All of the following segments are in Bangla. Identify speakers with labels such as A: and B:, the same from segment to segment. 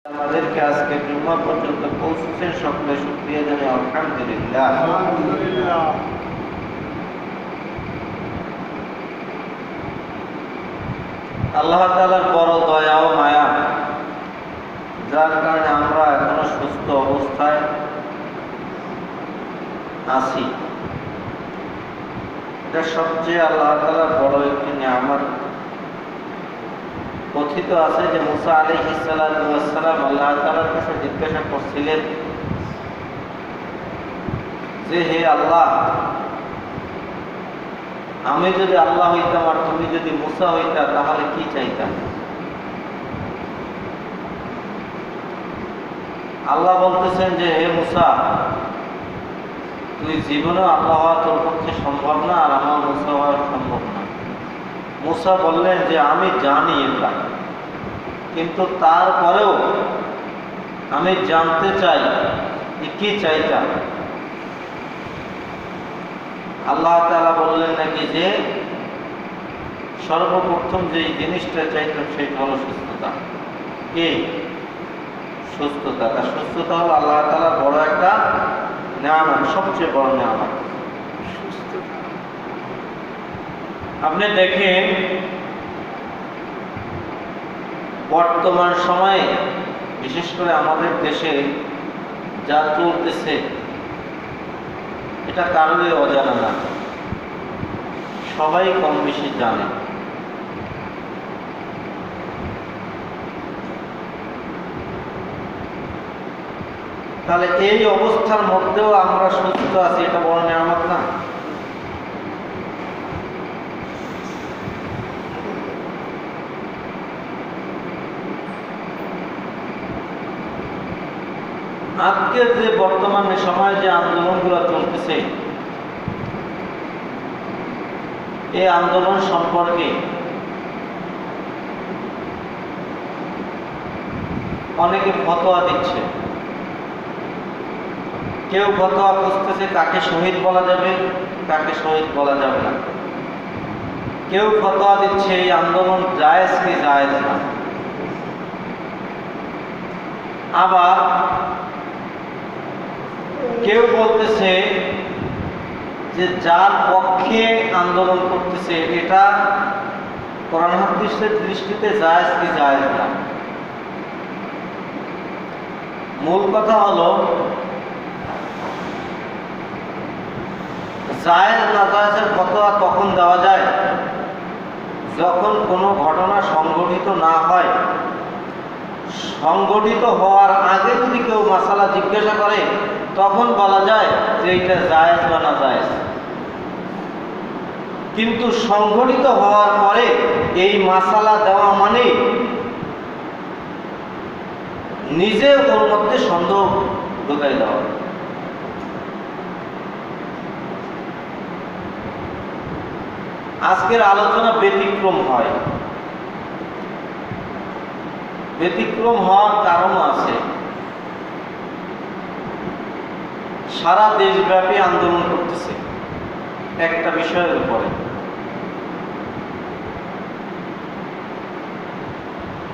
A: আমাদেরকে আজকে জুম্মা পর্যন্ত পৌঁছেছেন, সকলে শুকরিয়া জানাই আলহামদুলিল্লাহ। আল্লাহ তাআলার বড় দয়া ও মায়া, যার কারণে আমরা এখনো সুস্থ অবস্থায় আছি। এটা সবচেয়ে আল্লাহ তাআলার বড় একটি নিয়ামত। কথিত আছে যে মুসা আলাইহিস সালাতু ওয়াস সালাম আল্লাহ তাআলার কাছে জিজ্ঞাসা করছিলেন যে, হে আল্লাহ, আমি যদি আল্লাহ হইতাম আর তুমি যদি মুসা হইতা তাহলে কি চাইতাম? আল্লাহ বলতেছেন যে, হে মুসা, তুই জীবনে আল্লাহ হওয়া তোর পক্ষে সম্ভব না, আর আমার মুসা হওয়া সম্ভব না। মুসা বললেন যে, আমি জানি এটা, কিন্তু তারপরেও আমি জানতে চাই যে কি চাইতাম। আল্লাহ তাআলা বললেন নাকি যে সর্বপ্রথম যে জিনিসটা চাইতাম সেটা হলো সুস্থতা। কি সুস্থতা? তার সুস্থতা হলো আল্লাহ তাআলা বড় একটা নিয়ামত, সবচেয়ে বড় নিয়ামত। আপনি দেখেন বর্তমান সময়ে বিশেষ করে আমাদের দেশে যা চলতেছে এটা কারোরই অজানা না, সবাই কম বেশি জানে। তাহলে এই অবস্থার মধ্যেও আমরা সুস্থ আছি, এটা বড় নিয়ামত না? আজকের যে বর্তমানে সময় যে আন্দোলনগুলো চলতেছে, এই আন্দোলন সম্পর্কে অনেকে ফতোয়া দিচ্ছে। কেউ ফতোয়া খুঁজতেছে কাকে শহীদ বলা যাবে, কাকে শহীদ বলা যাবে না। কেউ ফতোয়া দিচ্ছে এই আন্দোলন জায়েজ কি জায়েজ না। আবার কেউ বলতেছে যে যার পক্ষে আন্দোলন করতেছে এটা কোরআন হাদিসের দৃষ্টিতে জায়েজ কি জায়েজ না। মূল কথা হলো জায়েজ না জায়েজের ফতোয়া তখন দেওয়া যায় যখন কোনো ঘটনা সংঘটিত না হয়। সংঘটিত হওয়ার আগে যদি কেউ মাসালা জিজ্ঞাসা করে তখন বলা যায় যে এটা জায়েজ বা না জায়েজ। কিন্তু সংঘটিত হওয়ার পরে এই মাসালা দেওয়া মানে নিজে ওর মধ্যে সন্দেহ ঢুকাই দেওয়া। আজকের আলোচনা ব্যতিক্রম হয়। ব্যতিক্রম হওয়ার কারণও আছে। সারা দেশব্যাপী আন্দোলন করতেছে একটা বিষয়ের উপরে।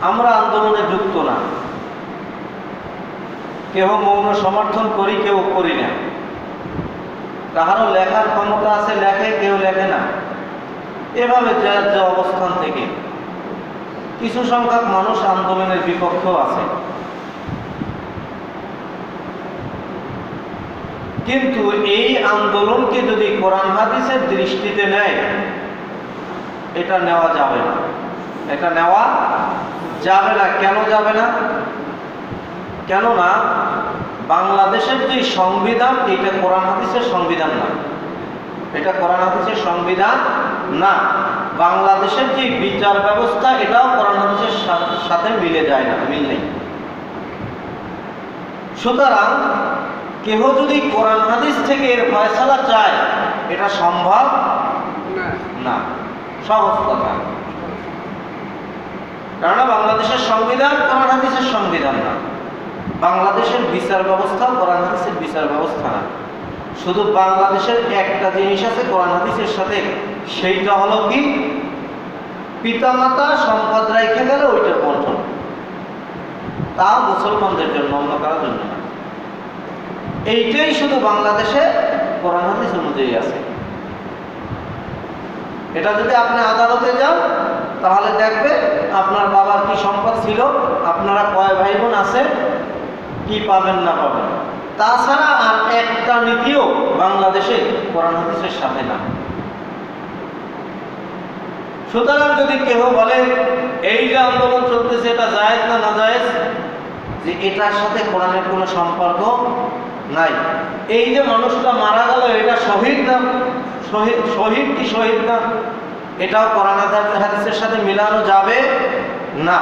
A: আমরা আন্দোলনে যুক্ত না, কেউ মৌন সমর্থন করি, কেউ করি না। কারো লেখার ক্ষমতা আছে লেখে, কেউ লেখে না। এভাবে যে অবস্থান থেকে কিছু সংখ্যক মানুষ আন্দোলনের বিপক্ষেও আছে। কিন্তু এই আন্দোলনকে যদি কোরআন হাদিসের দৃষ্টিতে নেয়, এটা নেওয়া যাবে না। এটা নেওয়া যাবে না। কেন যাবে না? কেননা বাংলাদেশের যে সংবিধান, এটা কোরআন হাদিসের সংবিধান না। এটা কোরআন হাদিসের সংবিধান না। বাংলাদেশের যে বিচার ব্যবস্থা, এটাও কোরআন হাদিসের সাথে মিলে যায় না, মিল নেই। সুতরাং কেহ যদি কোরআন হাদিস থেকে এর ফয়সালা চায়, এটা সম্ভব না। সহজ কথা। কেননা বাংলাদেশের সংবিধান কোরআন হাদিসের সংবিধান না। বাংলাদেশের বিচার ব্যবস্থা কোরআন হাদিসের বিচার ব্যবস্থা না। শুধু বাংলাদেশের একটা জিনিস আছে কোরআন হাদিসের সাথে, সেইটা হলো কি, পিতামাতা সম্পদ রেখে গেলে ওইটার বন্টন। তা মুসলমানদের জন্য, অন্য কারোর জন্য না। এইটাই শুধু বাংলাদেশে কোরআন হাদিস অনুযায়ী আছে। এটা যদি আপনি আদালতে যান তাহলে দেখবে আপনার বাবার কি সম্পদ ছিল, আপনারা কয় ভাই বোন আছে, কি পাবেন না পাবেন। তাছাড়া আর একটা নীতিও বাংলাদেশে কোরআন হাদিসের সাথে না। সুতরাং যদি কেউ বলে এই যে আন্দোলন চলতেছে এটা জায়েজ না নাজায়েজ, যে এটার সাথে কোরআনের কোনো সম্পর্ক নাই। এই যে মানুষটা মারা গেল এটা শহীদ না, শহীদ কি শহীদ না, এটাও কোরআন হাদিসের সাথে মিলানো যাবে না।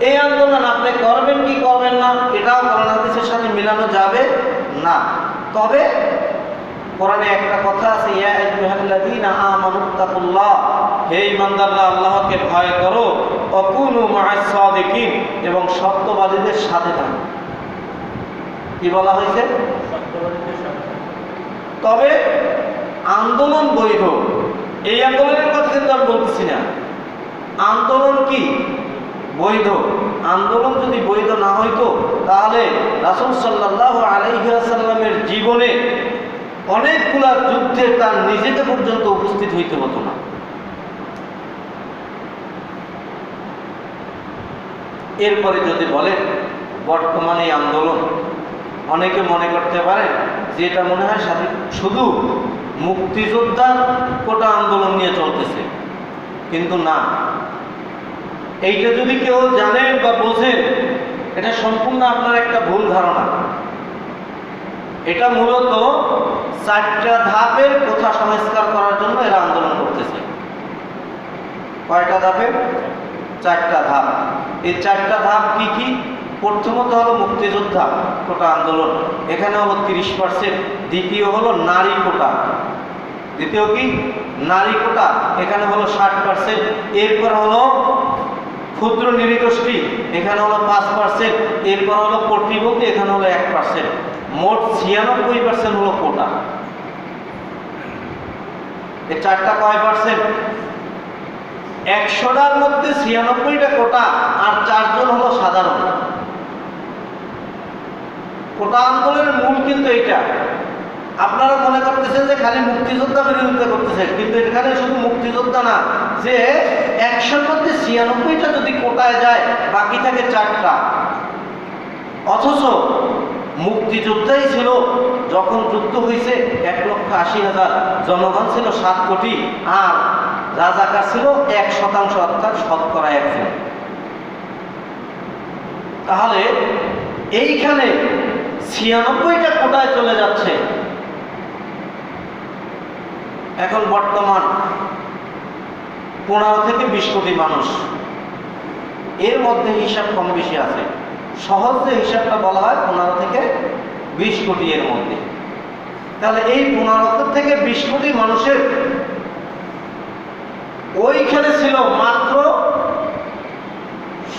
A: এই আন্দোলন আপনি করবেন কি করবেন না, এটাও কোরআন হাদিসের সাথে মিলানো যাবে না। তবে কোরআনে একটা কথা আছে, ইয়া আইয়ুহাল্লাযীনা আমানুত্তাকুল্লাহ, হে ঈমানদাররা আল্লাহকে ভয় করো, ওয়া কুনু মা'আস সাদিকিন, এবং সত্যবাদীদের সাথে থাকো। কি বলা হয়েছে? সত্যবাদীদের সাথে। তবে আন্দোলন বৈধ, এই আন্দোলনের কথা কিন্তু আমি বলতেছি না। আন্দোলন কি বৈধ? আন্দোলন যদি বৈধ না হইতো তাহলে রাসূল সাল্লাল্লাহু আলাইহি ওয়াসাল্লামের জীবনে অনেকগুলা যুদ্ধে তার নিজেকে পর্যন্ত উপস্থিত হইতে হতো না। এরপরে যদি বলেন বর্তমানে এই আন্দোলন, অনেকে মনে করতে পারে যে এটা মনে হয় শুধু মুক্তিযোদ্ধার কোটা আন্দোলন নিয়ে চলতেছে, কিন্তু না। এইটা যদি কেউ জানেন বা বোঝেন, এটা সম্পূর্ণ আপনার একটা ভুল ধারণা। এটা মূলত 4টা ধাপের কথা সংস্কার করার জন্য এরা আন্দোলন করতেছে। কয়টা ধাপের? 4টা ধাপ। এই 4টা ধাপ কি কি? প্রথমত হলো মুক্তিযোদ্ধা কোটা আন্দোলন, এখানে হলো 30%। দ্বিতীয় হলো নারী কোটা, দ্বিতীয় কি নারী কোটা, এখানে হলো 60%। এরপর হলো ক্ষুদ্র নৃগোষ্ঠী, এখানে হলো 5%। এরপর হলো প্রতিবন্ধী, এখানে হলো 1%। মোট 96% হলো কোটা। এই 4টা কয় পার্সেন্ট? 100টার মধ্যে 96টা কোটা, আর 4 জন হলো সাধারণ। কোটা আন্দোলনের মূল কিন্তু এইটা। আপনারা মনে করতেছেন যে খালি মুক্তিযোদ্ধা বিরোধিতা করতেছে, কিন্তু এখানে শুধু মুক্তিযোদ্ধা না, যে 100-র মধ্যে 96টা যদি কোটায় যায়, বাকি থাকে 4টা। অথচ মুক্তিযোদ্ধাই ছিল, যখন যুদ্ধ হয়েছে 1,80,000, জনগণ ছিল 7 কোটি, আর রাজাকার ছিল 1%, অর্থাৎ 1%। তাহলে এইখানে 96টা কোটায় চলে যাচ্ছে। এখন বর্তমান 15 থেকে 20 কোটি মানুষ, এর মধ্যে হিসাব কম বেশি আছে। সহজ যে হিসাবটা বলা হয় 15 থেকে 20 কোটি এর মধ্যে। তাহলে এই 15 থেকে 20 কোটি মানুষের ওইখানে ছিল মাত্র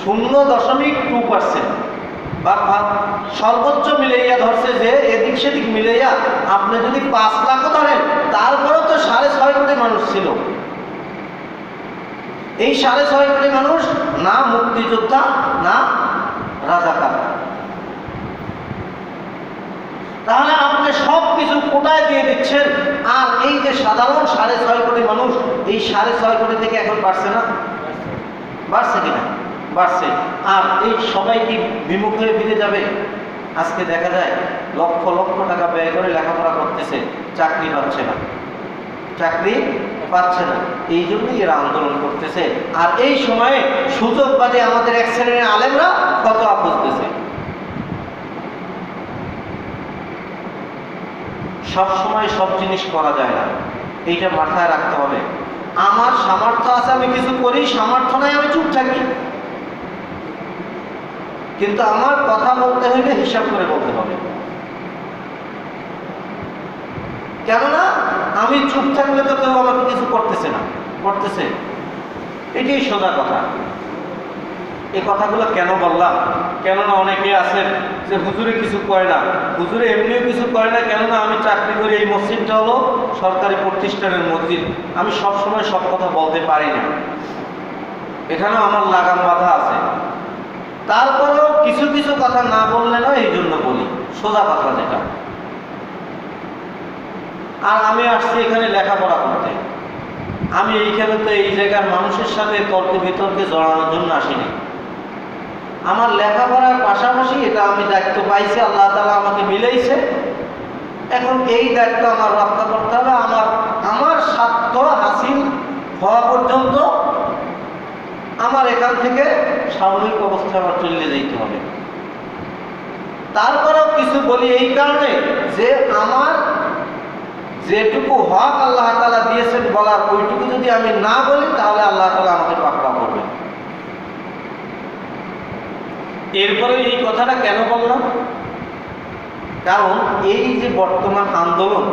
A: 0.2%, বা সর্বোচ্চ মিলাইয়া ধরছে যে এদিক সেদিক মিলাইয়া আপনি যদি 5 লাখও ধরেন, তারপরেও তো 6.5 কোটি মানুষ ছিল। এই 6.5 কোটি মানুষ না মুক্তিযোদ্ধা না রাজাকার। তাহলে আপনি সব কিছু কোটায় দিয়ে দিচ্ছেন, আর এই যে সাধারণ 6.5 কোটি মানুষ, এই 6.5 কোটি থেকে এখন বাড়ছে না? বাড়ছে কিনা? বাড়ছে। আর এই সবাই কি বিমুখ হয়ে ফিরে যাবে? আজকে দেখা যায় লক্ষ লক্ষ টাকা ব্যয় করে লেখাপড়া করতেছে, চাকরি পাচ্ছে না, চাকরি পাচ্ছে না। এই জন্যই এরা আন্দোলন করতেছে। আর এই সময়ে সুযোগবাদী আমাদের এক শ্রেণীর আলেমরা ফতোয়া খুঁজতেছে। সব সময় সব জিনিস করা যায় না, এইটা মাথায় রাখতে হবে। আমার সামর্থ্য আছে, আমি কিছু করি, সামর্থ্য নাই আমি চুপ থাকি। কিন্তু আমার কথা বলতে হইলে হিসাব করে বলতে হবে। কেননা আমি চুপ থাকলে তো কেউ আমাকে কিছু করতেছে না, করতেছে। এটাই সোজা কথা। এই কথাগুলো কেন বললাম? কেননা অনেকে আছেন যে হুজুরে কিছু করে না, হুজুরে এমনিও কিছু করে না, কেননা আমি চাকরি করি, এই মসজিদটা হলো সরকারি প্রতিষ্ঠানের মসজিদ, আমি সব সময় সব কথা বলতে পারি না, এখানেও আমার লাগাম বাঁধা আছে। তারপরেও কিছু কিছু কথা না বললে না, এই জন্য বলি সোজা কথা যেটা। আর আমি আসছি এখানে লেখাপড়া করতে, আমি এইখানে তো এই জায়গার মানুষের সাথে তর্ক বিতর্কে জড়ানোর জন্য আসিনি। আমার লেখাপড়ার পাশাপাশি এটা আমি দায়িত্ব পাইছি, আল্লাহ তাআলা আমাকে মিলাইছে। এখন এই দায়িত্ব আমার রক্ষা করতে হবে। আমার স্বার্থ হাসিল হওয়া পর্যন্ত আমার এখান থেকে স্বাভাবিক অবস্থায় আমার চলে যেতে হবে। তারপরেও কিছু বলি এই কারণে যে আমার যেটুকু হক আল্লাহ তাআলা দিয়েছেন বলার, ওইটুকু যদি আমি না বলি তাহলে আল্লাহ তাআলা আমাকে পাকড়াও করবেন। এরপরে এই কথাটা কেন বললাম? কারণ এই যে বর্তমান আন্দোলন,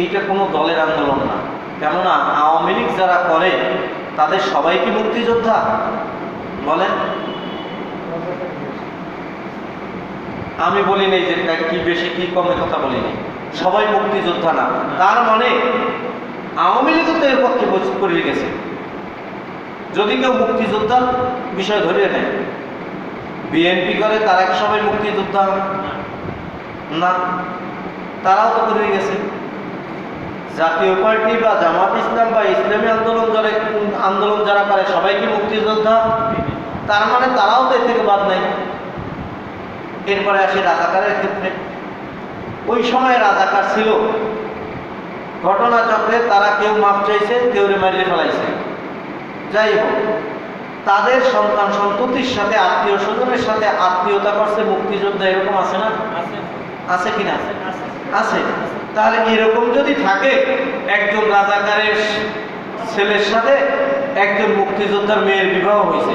A: এইটা কোনো দলের আন্দোলন না। কেননা আওয়ামী লীগ যারা করে তাদের সবাই কি মুক্তিযোদ্ধা? বলেন। আমি বলি নাই যে কি বেশি কি কমে কথা বলি নাই, সবাই মুক্তিযোদ্ধা না। তার মানে আওয়ামী লীগও তো এর পক্ষে করে গেছে। যদি কেউ মুক্তিযোদ্ধার বিষয় ধরিয়ে নেয়, বিএনপি করে, তারা কি সবাই মুক্তিযোদ্ধা না? তারাও তো করে গেছে। জাতীয় পার্টি বা জামাত ইসলাম বা ইসলামী আন্দোলন যারা করে সবাই কি মুক্তিযোদ্ধা? তার মানে তারাও তো এর থেকে বাদ নাই। এরপরে আসে রাজাকারের ক্ষেত্রে। ওই সময় রাজাকার ছিল, ঘটনাচক্রে তারা কেউ মাপ চাইছে, কেউ মারিয়ে ফেলাইছে। যাই হোক, তাদের সন্তান সন্ততির সাথে, আত্মীয় স্বজনের সাথে আত্মীয়তা করছে মুক্তিযোদ্ধা, এরকম আছে না? আছে কিনা? আছে। তাহলে এরকম যদি থাকে, একজন রাজাকারের ছেলের সাথে একজন মুক্তিযোদ্ধার মেয়ের বিবাহ হয়েছে,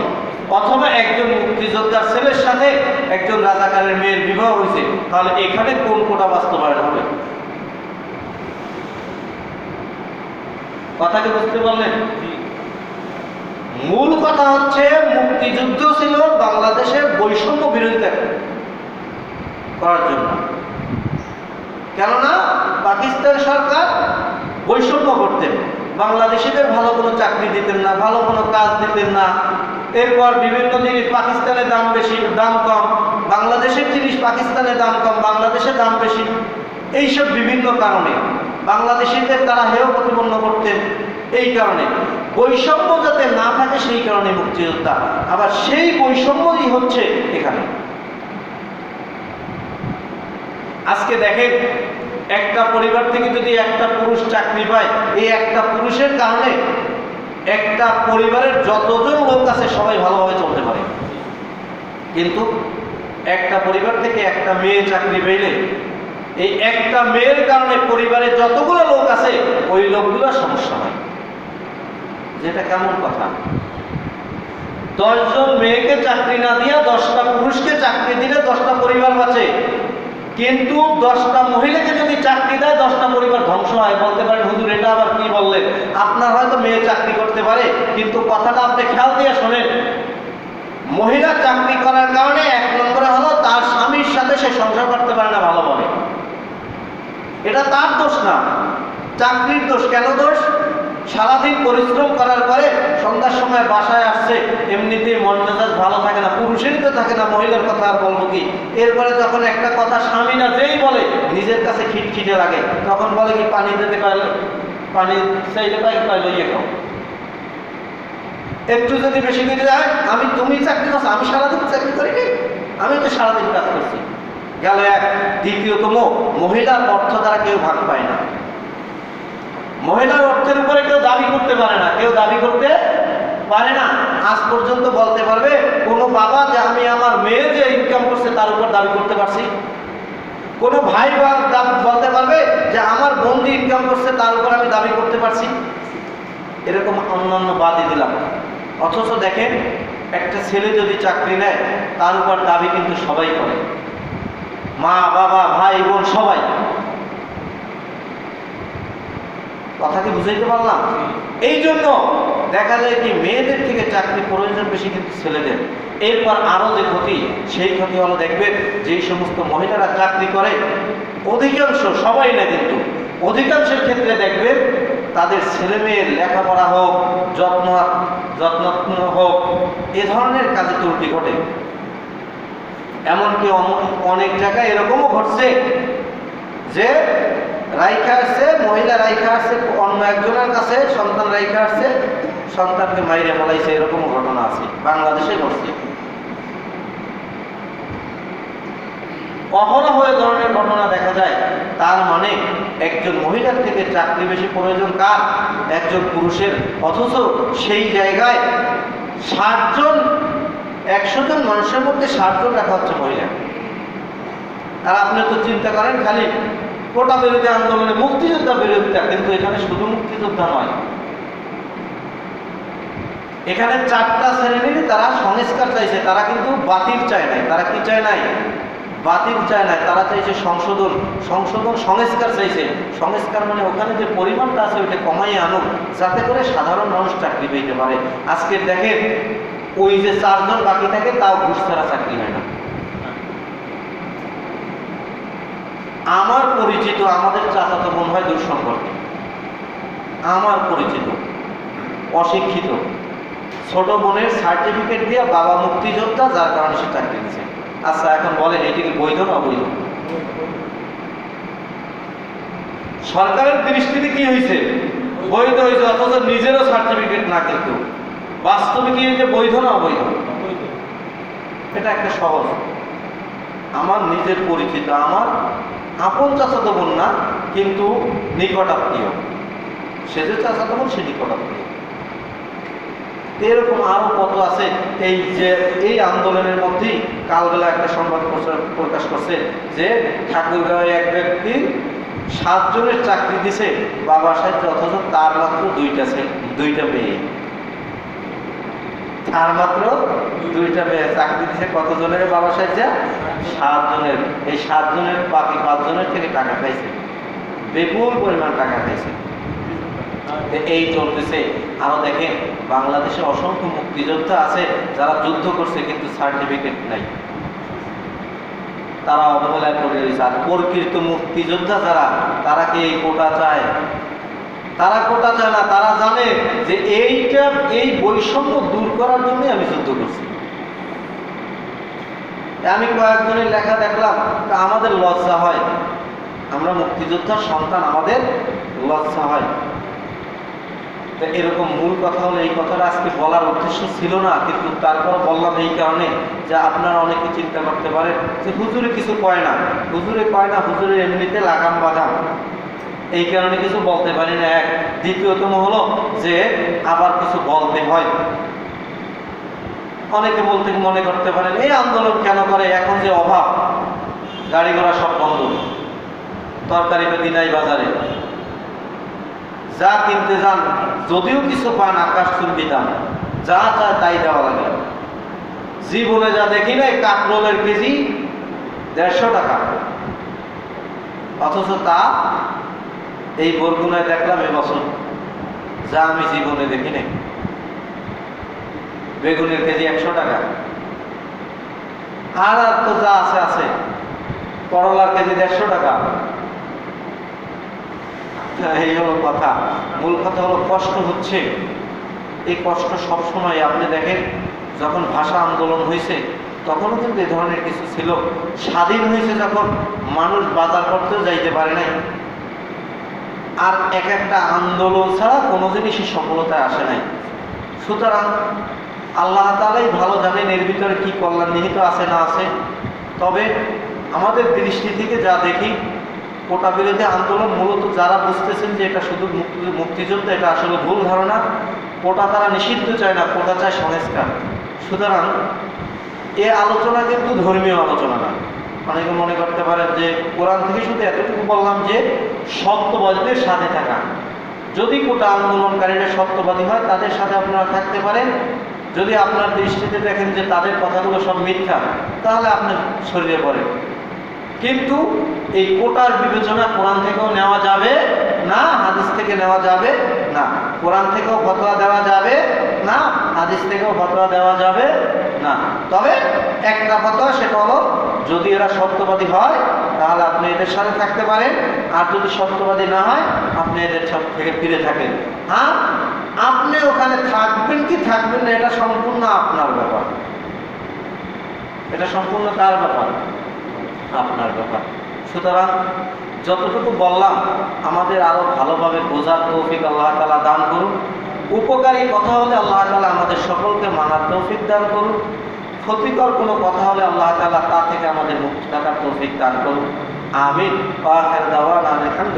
A: অথবা একজন মুক্তিযোদ্ধার ছেলের সাথে একজন রাজাকারের মেয়ের বিবাহ হয়েছে, তাহলে এখানে কোন কোটা বাস্তবায়ন হবে? কথা কি বুঝতে পারলেন? মূল কথা হচ্ছে মুক্তিযুদ্ধ ছিল বাংলাদেশের বৈষম্য বিরোধিতা করার জন্য। কেননা পাকিস্তান সরকার বৈষম্য করতেন, বাংলাদেশিদের ভালো কোনো চাকরি দিতেন না, ভালো কোনো কাজ দিতেন না। এরপর বিভিন্ন জিনিস পাকিস্তানের দাম বেশি, দাম কম, বাংলাদেশের জিনিস পাকিস্তানের দাম কম, বাংলাদেশের দাম বেশি। এইসব বিভিন্ন কারণে বাংলাদেশিদের তারা হেয় প্রতিপন্ন করতেন। এই কারণে বৈষম্য যাতে না থাকে, সেই কারণে মুক্তিযোদ্ধা। আবার সেই বৈষম্যই হচ্ছে এখানে। আজকে দেখেন, একটা পরিবার থেকে যদি একটা পুরুষ চাকরি পায়, এই একটা পুরুষের কারণে একটা পরিবারের যতজন লোক আছে সবাই ভালোভাবে চলতে পারে। কিন্তু একটা পরিবার থেকে একটা মেয়ে চাকরি পেলে, এই একটা মেয়ের কারণে পরিবারের যতগুলো লোক আছে ওই লোকগুলোর সমস্যা হয়। যেটা কেমন কথা? 10 জন মেয়েকে চাকরি না দিয়া 10টা পুরুষকে চাকরি দিলে 10টা পরিবার বাঁচে। কিন্তু 10টা মহিলাকে যদি চাকরি দেয় 10টা পরিবার ধ্বংস হয়। বলতে পারেন, হুজুর এটা আবার কি বললেন? আপনার হয়তো মেয়ে চাকরি করতে পারে, কিন্তু কথাটা আপনি খেয়াল দিয়ে শোনেন। মহিলা চাকরি করার কারণে 1 নম্বরে হলো তার স্বামীর সাথে সে সংসার করতে পারে না ভালোভাবে। এটা তার দোষ না, চাকরির দোষ। কেন দোষ? সারাদিন পরিশ্রম করার পরে সন্ধ্যার সময় বাসায় আসছে, এমনিতেই মন মেজাজ ভালো থাকে না, পুরুষেরই তো থাকে না, মহিলার কথা আর বলবো কি। এরপরে যখন একটা কথা স্বামী না যেই বলে, নিজের কাছে খিটখিটে লাগে, তখন বলে কি পানি দিতে পারলে, পানি চাইলে পাই লইয়ে খাও। একটু যদি বেশি করে যায়, তুমি চাকরি করছো, আমি সারাদিন চাকরি করিনি, আমি তো সারাদিন কাজ করছি। গেল এক। দ্বিতীয়তম, মহিলার অর্থ দ্বারা কেউ ভাগ পায় না। মহিলার অর্থের উপরে কেউ দাবি করতে পারে না, কেউ দাবি করতে পারে না। আজ পর্যন্ত বলতে পারবে কোনো বাবা যে আমি আমার মেয়ে যে ইনকাম করছে তার উপর দাবি করতে পারছি? কোনো ভাই বলতে পারবে যে আমার বোন যে ইনকাম করছে তার উপর আমি দাবি করতে পারছি? এরকম অন্যান্য বাদই দিলাম। অথচ দেখেন, একটা ছেলে যদি চাকরি নেয় তার উপর দাবি কিন্তু সবাই করে, মা বাবা ভাই বোন সবাই। কথা কি বুঝাইতে পারলাম? এই জন্য দেখা যায় কি মেয়েদের থেকে চাকরি প্রয়োজন বেশি কিন্তু ছেলেদের। এরপর আরো যে ক্ষতি, সেই ক্ষতি হলো দেখবেন যেই সমস্ত মহিলারা চাকরি করে, অধিকাংশ, সবাই না কিন্তু অধিকাংশের ক্ষেত্রে দেখবেন তাদের ছেলে মেয়ের লেখাপড়া হোক, যত্ন হোক, এ ধরনের কাজে ত্রুটি ঘটে। এমনকি অনেক জায়গায় এরকমও ঘটছে যে রাইখা আসছে, মহিলা রাইখা আসছে অন্য একজনের কাছে, সন্তান রাইখা আসছে, সন্তানকে মাইরে ফেলাইছে, এরকম ঘটনা আছে, বাংলাদেশে ঘটছে। অহরহ এ ধরনের ঘটনা দেখা যায়। তার মানে একজন মহিলার থেকে চাকরি বেশি প্রয়োজন কার? একজন পুরুষের। অথচ সেই জায়গায় 60 জন, 100 জন মানুষের মধ্যে 60 জন রাখা হচ্ছে মহিলা। আর আপনি তো চিন্তা করেন খালি কোটা বিরোধী আন্দোলনে মুক্তিযোদ্ধা বিরোধিতা, কিন্তু এখানে শুধু মুক্তিযোদ্ধা নয়, এখানে 4টা শ্রেণীর তারা সংস্কার চাইছে। তারা কিন্তু বাতিল চায় নাই। তারা কি চায় নাই? বাতিল চায় নাই, তারা চাইছে সংশোধন, সংস্কার চাইছে। সংস্কার মানে ওখানে যে পরিমাণটা আছে ওইটা কমাইয়ে আনুক, যাতে করে সাধারণ মানুষ চাকরি পেতে পারে। আজকে দেখেন ওই যে 4 জন বাকি থাকে, তাও ঘুষ ছাড়া চাকরি হয় না। আমার পরিচিত, আমাদের চাচাতো বোন হয় দূর সম্পর্কে, আমার পরিচিত অশিক্ষিত ছোট বোনের সার্টিফিকেট দিয়ে বাবা মুক্তিযোদ্ধা, যার কারণে সে চাকরি দিচ্ছে। আচ্ছা এখন বলেন এটি কি বৈধ না অবৈধ? সরকারের দৃষ্টিতে কি হয়েছে? বৈধ হয়েছে, অথচ নিজেরও সার্টিফিকেট না। কিন্তু বাস্তবে কি হয়েছে? বৈধ না অবৈধ? এটা একটা সহজ। আমার নিজের পরিচিত, আমার আপন চাচাতো বোন না, কিন্তু নিকট আত্মীয়। সে যে চাচাতো বোন, সে নিকট আত্মীয়। এরকম আরো কত আছে। এই যে এই আন্দোলনের মধ্যেই কালবেলা একটা সংবাদ প্রকাশ করছে যে ঠাকুরগাঁওয়ে এক ব্যক্তি 7 জনের চাকরি দিছে বাবার সাথে, অথচ তার মাত্র 2টা মেয়ে। তার মাত্র 2টা মেয়ে চাকরি দিছে কত জনের? বাবার সাথে 7 জনের। এই 7 জনের বাকি 5 জনের থেকে টাকা খাইছে, বিপুল পরিমাণ টাকা খাইছে। এই চলতেছে। আরো দেখেন বাংলাদেশে অসংখ্য মুক্তিযোদ্ধা আছে যারা যুদ্ধ করছে কিন্তু সার্টিফিকেট নাই, তারা অবহেলায় পড়ে রয়েছে। আর প্রকৃত মুক্তিযোদ্ধা যারা, তারা কি এই কোটা চায়? তারা কোটা চায় না। তারা জানে যে এই বৈষম্য দূর করার জন্য আমি যুদ্ধ করছি। আমি কয়েকজনের লেখা দেখলাম, আমাদের লজ্জা হয়, আমরা মুক্তিযোদ্ধার সন্তান, আমাদের লজ্জা হয়। এরকম মূল কথা হলো, এই কথাটা আজকে বলার উদ্দেশ্য ছিল না, কিন্তু তারপর বললাম এই কারণে যে আপনারা অনেকে চিন্তা করতে পারেন যে হুজুরে কিছু কয় না, হুজুরে কয় না, হুজুরের এমনিতে লাগাম বাঁধা, এই কারণে কিছু বলতে পারি না। এক, দ্বিতীয়তম হলো যে আবার কিছু বলতে হয়। অনেকে বলতে মনে করতে পারেন এই আন্দোলন কেন করে, এখন যে অভাব, গাড়ি ঘোড়া সব বন্ধ, তরকারি পেতি নাই বাজারে, যা কিনতে যান যদিও কিছু পান আকাশ চুম্বি দাম, যা চায় তাই দেওয়া লাগে। জীবনে যা দেখি নাই কাঁকরোলের কেজি 150 টাকা, অথচ তা এই বরগুনায় দেখলাম এবছর, যা আমি জীবনে দেখি নাই। বেগুনের কেজি 100 টাকা, আর তো যা আছে আছে। করলার কেজি 150 টাকা। এই হলো কথা। মূল কথা হলো কষ্ট হচ্ছে। এই কষ্ট সবসময় আপনি দেখেন, যখন ভাষা আন্দোলন হয়েছে তখনও কিন্তু এই ধরনের কিছু ছিল। স্বাধীন হয়েছে যখন, মানুষ বাজার করতেও যাইতে পারে নাই। আর এক একটা আন্দোলন ছাড়া কোনো জিনিসই সফলতায় আসে নাই। সুতরাং আল্লাহ তাআলাই ভালো জানেন এর ভিতরে কি কল্যাণ নিহিত আছে না আছে। তবে আমাদের দৃষ্টি থেকে যা দেখি, কোটা বিরোধী আন্দোলন মূলত যারা বুঝতেছেন যে এটা শুধু মুক্তিযুদ্ধ, এটা আসলে ভুল ধারণা। কোটা তারা নিষিদ্ধ চায় না, কোটা চায় সংস্কার। সুতরাং এ আলোচনা কিন্তু ধর্মীয় আলোচনা না। অনেকে মনে করতে পারেন যে কোরআন থেকে শুধু এতটুকু বললাম যে সত্যবাদীদের সাথে থাকা। যদি কোটা আন্দোলনকারীরা সত্যবাদী হয় তাদের সাথে আপনারা থাকতে পারেন। যদি আপনার দৃষ্টিতে দেখেন যে তাদের কথাগুলো সব মিথ্যা, তাহলে আপনি সরিয়ে পড়েন। কিন্তু এই কোটার বিবেচনা কোরআন থেকেও নেওয়া যাবে না, হাদিস থেকে নেওয়া যাবে না। কোরআন থেকেও ফতোয়া দেওয়া যাবে না, হাদিস থেকেও ফতোয়া দেওয়া যাবে না। তবে একটা ফতোয়া, সেটা হলো যদি এরা সত্যবাদী হয় তাহলে আপনি এদের সাথে থাকতে পারেন, আর যদি সত্যবাদী না হয় আপনি এদের থেকে ফিরে থাকেন। আর আপনি ওখানে থাকবেন কি থাকবেন না, এটা সম্পূর্ণ আপনার ব্যাপার। এটা সম্পূর্ণ কার ব্যাপার? আপনার ব্যাপার। সুতরাং যতটুকু বললাম আমাদের আরো ভালোভাবে বোঝার তৌফিক আল্লাহ তাআলা দান করুন। উপকারী কথা হলে আল্লাহ তাআলা আমাদের সকলকে মানার তৌফিক দান করুন। ক্ষতিকর কোনো কথা হলে আল্লাহ তাআলা তা থেকে আমাদের মুক্তি থাকার তৌফিক দান করুন। আমিন। ওয়া আখির দাওয়ানা আলহামদুলিল্লাহ।